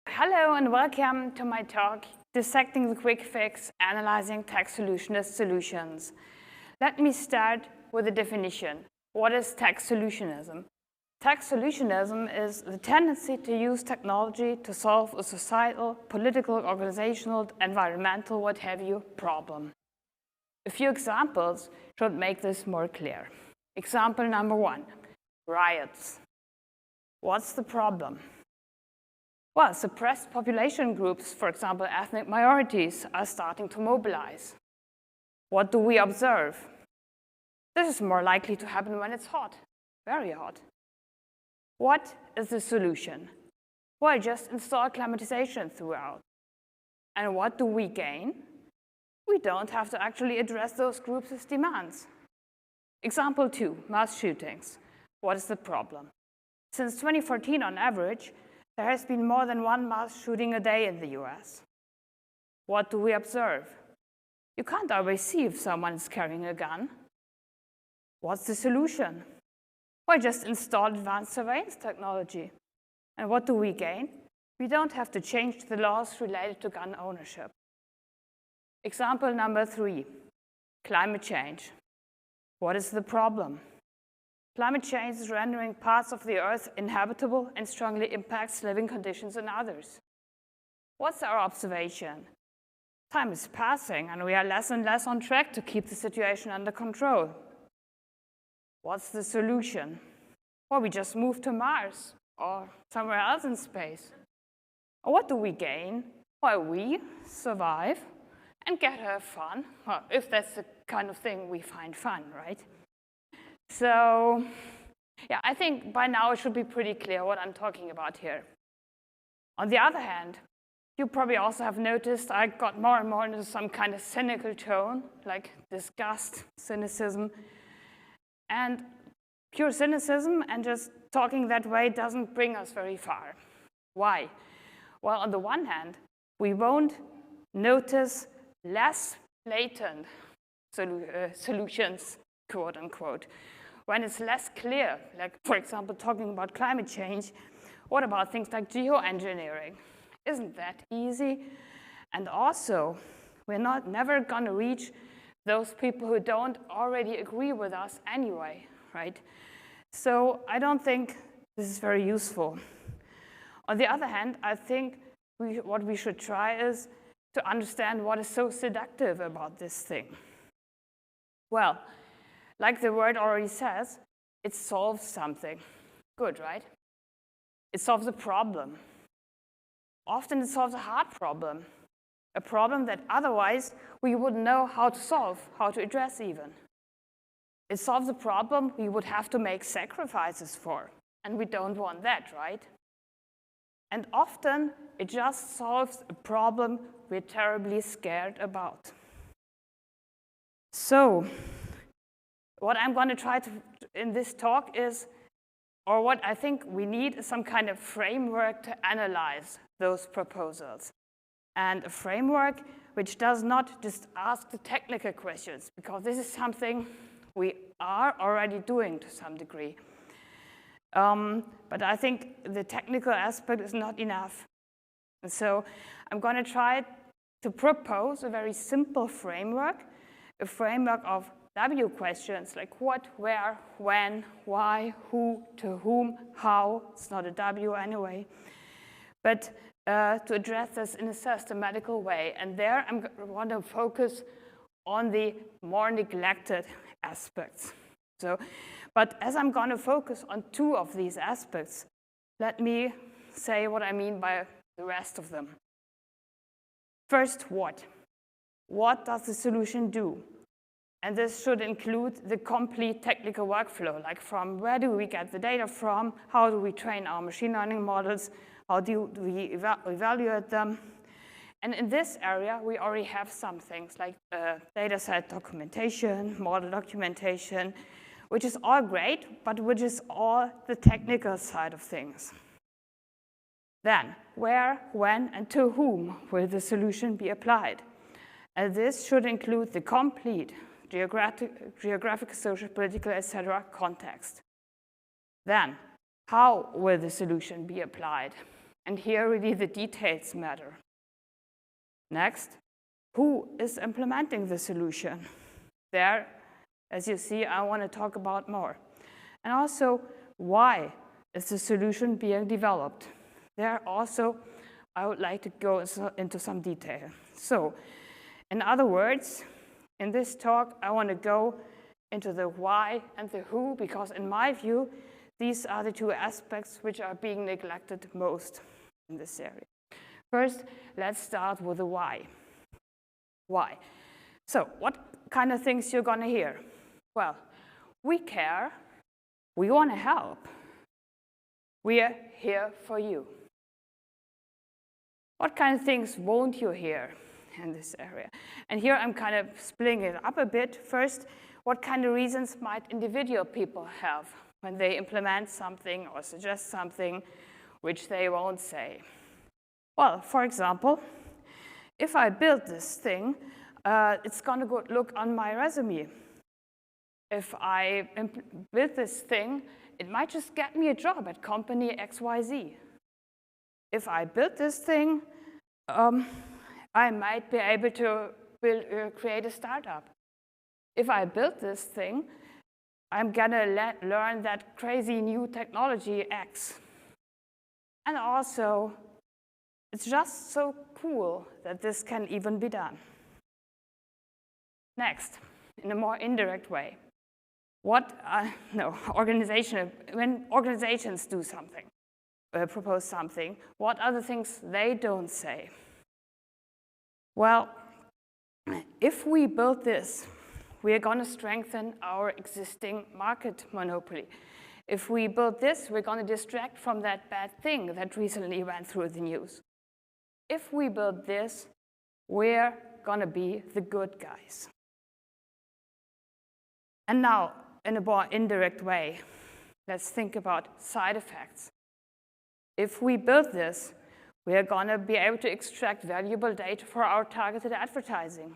Hello and welcome to my talk, Dissecting the Quick Fix, Analyzing Tech-Solutionist Solutions. Let me start with a definition. What is tech-solutionism? Tech-solutionism is the tendency to use technology to solve a societal, political, organizational, environmental, what have you, problem. A few examples should make this more clear. Example number 1, riots. What's the problem? Well, suppressed population groups, for example, ethnic minorities, are starting to mobilize. What do we observe? This is more likely to happen when it's hot, very hot. What is the solution? Well, just install climatization throughout. And what do we gain? We don't have to actually address those groups' demands. Example 2, mass shootings. What is the problem? Since 2014, on average, there has been more than one mass shooting a day in the US. What do we observe? You can't always see if someone is carrying a gun. What's the solution? Well, just install advanced surveillance technology. And what do we gain? We don't have to change the laws related to gun ownership. Example number 3, climate change. What is the problem? Climate change is rendering parts of the Earth inhabitable and strongly impacts living conditions in others. What's our observation? Time is passing, and we are less and less on track to keep the situation under control. What's the solution? Well, we just move to Mars or somewhere else in space. What do we gain? Well, we survive and get to have fun, well, if that's the kind of thing we find fun, right? So, yeah, I think by now it should be pretty clear what I'm talking about here. On the other hand, you probably also have noticed I got more and more into some kind of cynical tone, like disgust, cynicism. And pure cynicism and just talking that way doesn't bring us very far. Why? Well, on the one hand, we won't notice less blatant solutions, quote unquote. When it's less clear, like, for example, talking about climate change, what about things like geoengineering? Isn't that easy? And also, we're never going to reach those people who don't already agree with us anyway, right? So I don't think this is very useful. On the other hand, I think what we should try is to understand what is so seductive about this thing. Well, like the word already says, it solves something. Good, right? It solves a problem. Often it solves a hard problem, a problem that otherwise we wouldn't know how to solve, how to address even. It solves a problem we would have to make sacrifices for, and we don't want that, right? And often it just solves a problem we're terribly scared about. So, what I'm going to try to in this talk is, or what I think we need, is some kind of framework to analyze those proposals. And a framework which does not just ask the technical questions, because this is something we are already doing to some degree. But I think the technical aspect is not enough. And so I'm going to try to propose a very simple framework, a framework of W questions like what, where, when, why, who, to whom, how. It's not a W anyway. But to address this in a systematical way. And there I want to focus on the more neglected aspects. But as I'm going to focus on 2 of these aspects, let me say what I mean by the rest of them. First, what? What does the solution do? And this should include the complete technical workflow, like from where do we get the data from, how do we train our machine learning models, how do we evaluate them. And in this area, we already have some things like dataset documentation, model documentation, which is all great, but which is all the technical side of things. Then, where, when, and to whom will the solution be applied? And this should include the complete geographic, social, political, etc. context. Then, How will the solution be applied? And here really the details matter. Next, who is implementing the solution? There, as you see, I want to talk about more. And also, why is the solution being developed? There also, I would like to go into some detail. So, in other words, in this talk, I want to go into the why and the who, because in my view, these are the two aspects which are being neglected most in this area. First, let's start with the why. Why? So, what kind of things you're going to hear? Well, we care, we want to help, we are here for you. What kind of things won't you hear in this area? And here I'm kind of splitting it up a bit. First, what kind of reasons might individual people have when they implement something or suggest something which they won't say? Well, for example, if I build this thing, it's going to look on my resume. If I build this thing, it might just get me a job at company XYZ. If I build this thing, I might be able to create a startup. If I build this thing, I'm going to learn that crazy new technology X. And also, it's just so cool that this can even be done. Next, in a more indirect way, when organizations do something, propose something, what are the things they don't say? Well, if we build this, we are going to strengthen our existing market monopoly. If we build this, we're going to distract from that bad thing that recently went through the news. If we build this, we're going to be the good guys. And now, in a more indirect way, let's think about side effects. If we build this, we are going to be able to extract valuable data for our targeted advertising.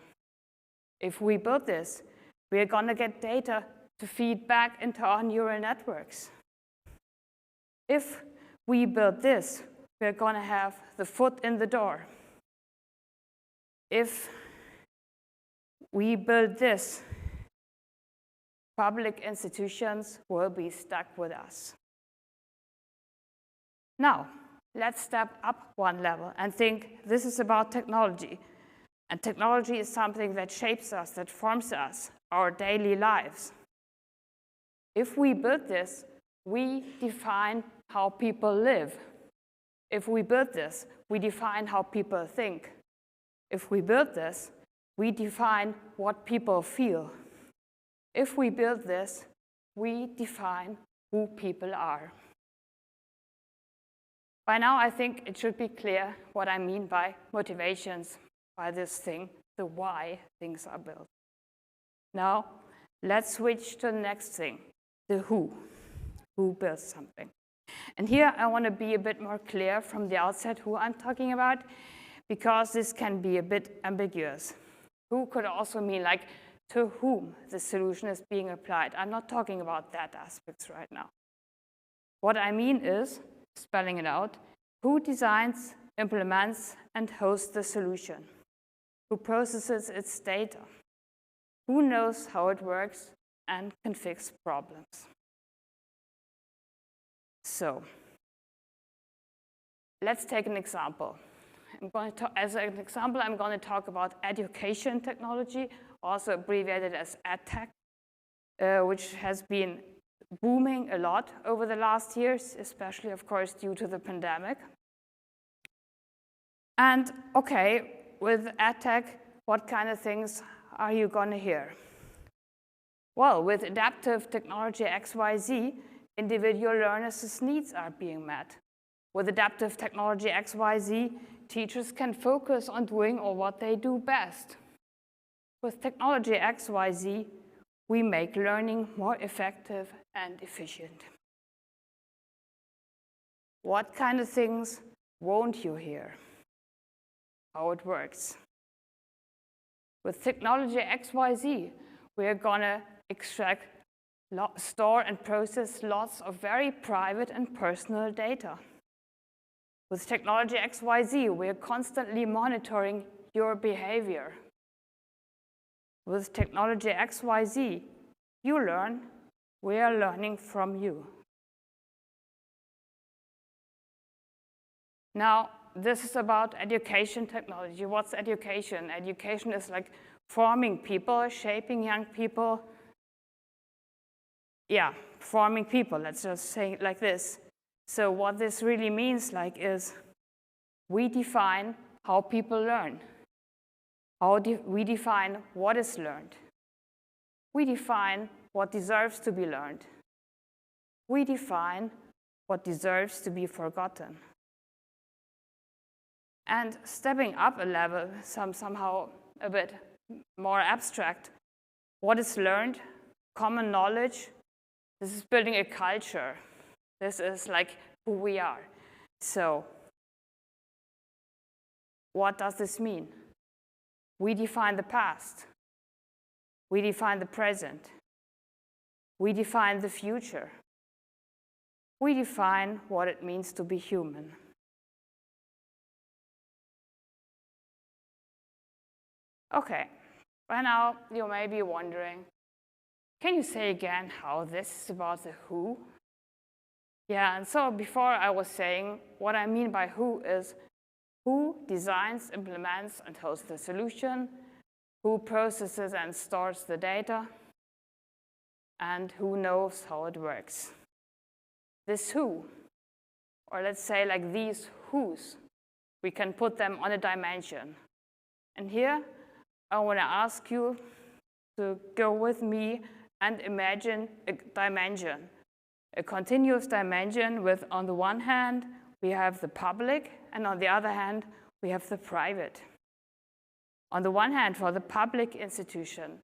If we build this, we are going to get data to feed back into our neural networks. If we build this, we're going to have the foot in the door. If we build this, public institutions will be stuck with us. Now, let's step up one level and think this is about technology. And technology is something that shapes us, that forms us, our daily lives. If we build this, we define how people live. If we build this, we define how people think. If we build this, we define what people feel. If we build this, we define who people are. By now, I think it should be clear what I mean by motivations, by this thing, the why things are built. Now, let's switch to the next thing, the who. Who builds something? And here I want to be a bit more clear from the outset who I'm talking about, because this can be a bit ambiguous. Who could also mean like to whom the solution is being applied. I'm not talking about that aspects right now. What I mean is, spelling it out, who designs, implements, and hosts the solution? Who processes its data? Who knows how it works and can fix problems? So, let's take an example. As an example, I'm going to talk about education technology, also abbreviated as EdTech, which has been booming a lot over the last years, especially, of course, due to the pandemic. And, okay, with EdTech, what kind of things are you going to hear? Well, with adaptive technology XYZ, individual learners' needs are being met. With adaptive technology XYZ, teachers can focus on doing what they do best. With technology XYZ, we make learning more effective and efficient. What kind of things won't you hear? How it works. With technology XYZ, we are going to extract store and process lots of very private and personal data. With technology XYZ, we are constantly monitoring your behavior. With technology XYZ, you learn, we are learning from you. Now, this is about education technology. What's education? Education is like forming people, shaping young people. Yeah, forming people, let's just say it like this. So what this really means is we define how people learn. We define what is learned. We define what deserves to be learned. We define what deserves to be forgotten. And stepping up a level, somehow a bit more abstract, what is learned, common knowledge, this is building a culture. This is like who we are. So what does this mean? We define the past. We define the present. We define the future. We define what it means to be human. Okay, by now you may be wondering, can you say again how this is about the who? Yeah, and so before I was saying what I mean by who is who designs, implements, and hosts the solution, who processes and stores the data, and who knows how it works. This who, or let's say like these who's, we can put them on a dimension. And here, I want to ask you to go with me and imagine a dimension, a continuous dimension with, on the one hand, we have the public, and on the other hand, we have the private. On the one hand, for the public institution,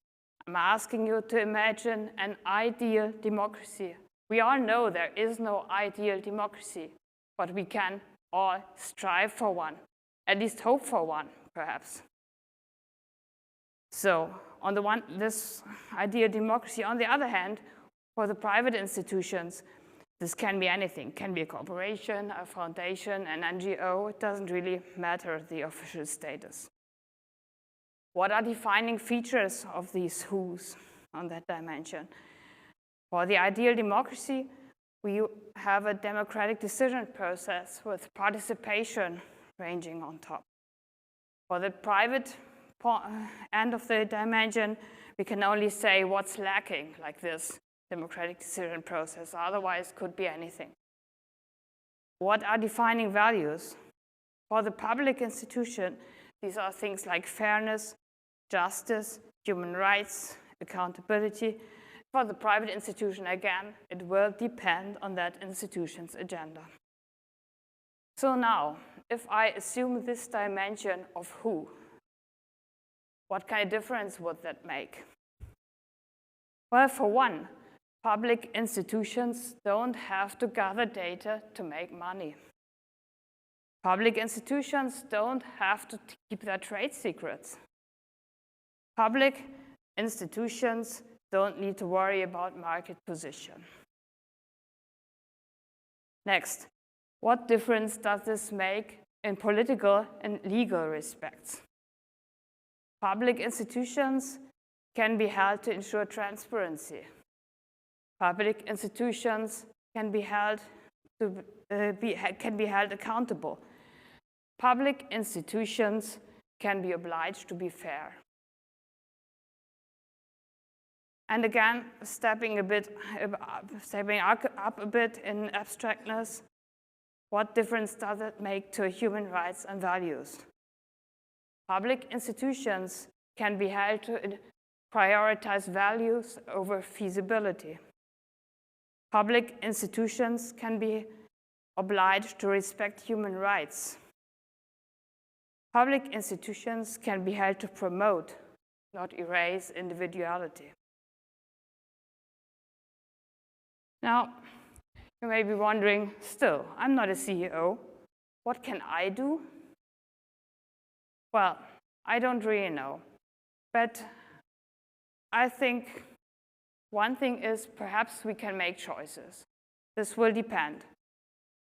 I'm asking you to imagine an ideal democracy. We all know there is no ideal democracy, but we can all strive for one, at least hope for one, perhaps. So, on the one, this ideal democracy. On the other hand, for the private institutions, this can be anything. It can be a corporation, a foundation, an NGO. It doesn't really matter the official status. What are defining features of these who's on that dimension? For the ideal democracy, we have a democratic decision process with participation ranging on top. For the private end of the dimension, we can only say what's lacking, like this democratic decision process. Otherwise, could be anything. What are defining values? For the public institution, these are things like fairness, justice, human rights, accountability. For the private institution, again, it will depend on that institution's agenda. So now, if I assume this dimension of who, what kind of difference would that make? Well, for one, public institutions don't have to gather data to make money. Public institutions don't have to keep their trade secrets. Public institutions don't need to worry about market position. Next, what difference does this make in political and legal respects? Public institutions can be held to ensure transparency. Public institutions can be held accountable. Public institutions can be obliged to be fair. And again, stepping up a bit in abstractness, what difference does it make to human rights and values? Public institutions can be held to prioritize values over feasibility. Public institutions can be obliged to respect human rights. Public institutions can be held to promote, not erase, individuality. Now, you may be wondering, still, I'm not a CEO. What can I do? Well, I don't really know. But I think One thing is perhaps we can make choices. This will depend.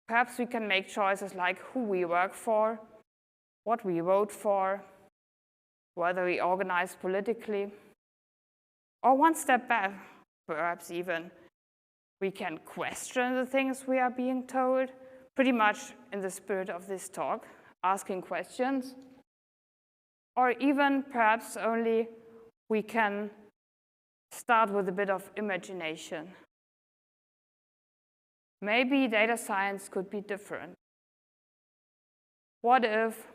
Perhaps we can make choices like who we work for, what we vote for, whether we organize politically, or one step back, perhaps even we can question the things we are being told, pretty much in the spirit of this talk, asking questions, or even perhaps only we can start with a bit of imagination. Maybe data science could be different. What if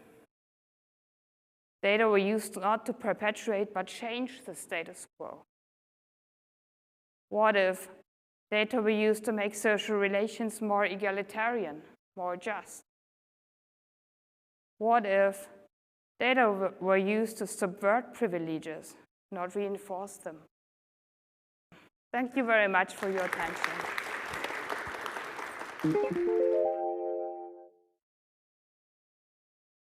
data were used not to perpetuate but change the status quo? What if data were used to make social relations more egalitarian, more just? What if data were used to subvert privileges, not reinforce them? Thank you very much for your attention.